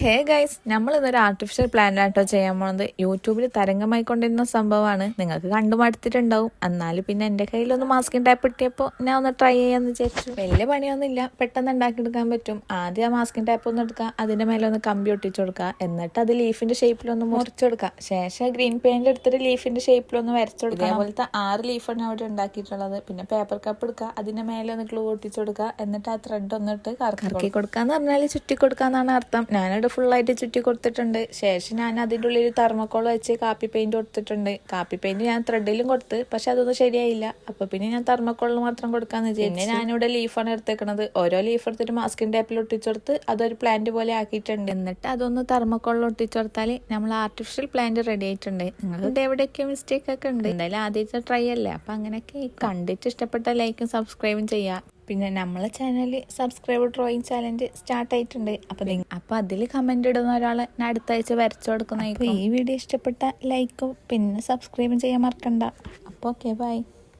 Hey guys, നമ്മളിതൊരു artificial പ്ലാന്റാട്ടോ ചെയ്യാൻ പോകുന്നത്. യൂട്യൂബിൽ തരംഗമായിക്കൊണ്ടിരുന്ന സംഭവമാണ്. നിങ്ങൾക്ക് കണ്ടു മടുത്തിട്ടുണ്ടാവും. എന്നാലും പിന്നെ എൻ്റെ കയ്യിലൊന്ന് മാസ്കിൻ ടാപ്പ് കിട്ടിയപ്പോൾ ഞാൻ ഒന്ന് ട്രൈ ചെയ്യാമെന്ന് വിചാരിച്ചു. വലിയ പണിയൊന്നുമില്ല, പെട്ടെന്ന് ഉണ്ടാക്കിയെടുക്കാൻ പറ്റും. ആദ്യം ആ മാസ്കിൻ ടാപ്പ് ഒന്ന് എടുക്കുക, അതിൻ്റെ മേലെ ഒന്ന് കമ്പി ഒട്ടിച്ചു കൊടുക്കുക. എന്നിട്ട് അത് ലീഫിൻ്റെ ഷേപ്പിലൊന്ന് മുറിച്ചെടുക്കുക. ശേഷം ഗ്രീൻ പെയിൻ്റ് എടുത്തിട്ട് ലീഫിൻ്റെ ഷേപ്പിലൊന്ന് വരച്ചെടുക്കുക. അതേപോലത്തെ 6 ലീഫാണ് അവിടെ ഉണ്ടാക്കിയിട്ടുള്ളത്. പിന്നെ പേപ്പർ കപ്പ് എടുക്കുക, അതിൻ്റെ മേലെ ഒന്ന് ഗ്ലൂ ഒട്ടിച്ചു കൊടുക്കുക. എന്നിട്ട് ആ ത്രെഡ് ഒന്നിട്ട് കറക്കി കൊടുക്കാന്ന് പറഞ്ഞാൽ ചുറ്റി കൊടുക്കാന്നാണ് അർത്ഥം. ഞാനിവിടെ ഫുള്ളായിട്ട് ചുറ്റി കൊടുത്തിട്ടുണ്ട്. ശേഷം ഞാൻ അതിൻ്റെ ഉള്ളിൽ തെർമോക്കോൾ വെച്ച് കാപ്പി പെയിന്റ് കൊടുത്തിട്ടുണ്ട്. കാപ്പി പെയിന്റ് ഞാൻ ത്രെഡിലും കൊടുത്ത്, പക്ഷെ അതൊന്നും ശരിയായില്ല. അപ്പൊ പിന്നെ ഞാൻ തെർമോക്കോളിൽ മാത്രം കൊടുക്കാന്ന് വിചാരിച്ചു. പിന്നെ ഞാനിവിടെ ലീഫാണ് എടുത്തേക്കണത്. ഓരോ ലീഫ് എടുത്തിട്ട് മാസ്കിൻ ടാപ്പിൽ ഒട്ടിച്ചെടുത്ത് അതൊരു പ്ലാന്റ് പോലെ ആക്കിയിട്ടുണ്ട്. എന്നിട്ട് അതൊന്ന് തെർമോക്കോളിൽ ഒട്ടിച്ചെടുത്താൽ നമ്മൾ ആർട്ടിഫിഷ്യൽ പ്ലാന്റ് റെഡി ആയിട്ടുണ്ട്. നിങ്ങൾക്ക് എവിടെയൊക്കെ മിസ്റ്റേക്ക് ഒക്കെ ഉണ്ട്. എന്തായാലും ആദ്യത്തെ ട്രൈ അല്ലേ, അപ്പൊ അങ്ങനെയൊക്കെ കണ്ടിട്ട് ഇഷ്ടപ്പെട്ട ലൈക്കും സബ്സ്ക്രൈബും ചെയ്യാം. പിന്നെ നമ്മളെ ചാനലിൽ സബ്സ്ക്രൈബർ ഡ്രോയിങ് ചാലഞ്ച് സ്റ്റാർട്ട് ആയിട്ടുണ്ട്. അപ്പോൾ അതിൽ കമൻ്റ് ഇടുന്ന ഒരാളെ ഞാൻ അടുത്ത ആഴ്ച വരച്ചു കൊടുക്കുന്ന. അപ്പോൾ ഈ വീഡിയോ ഇഷ്ടപ്പെട്ട ലൈക്കും പിന്നെ സബ്സ്ക്രൈബും ചെയ്യാൻ മറക്കണ്ട. അപ്പോൾ ഓക്കെ, ബൈ.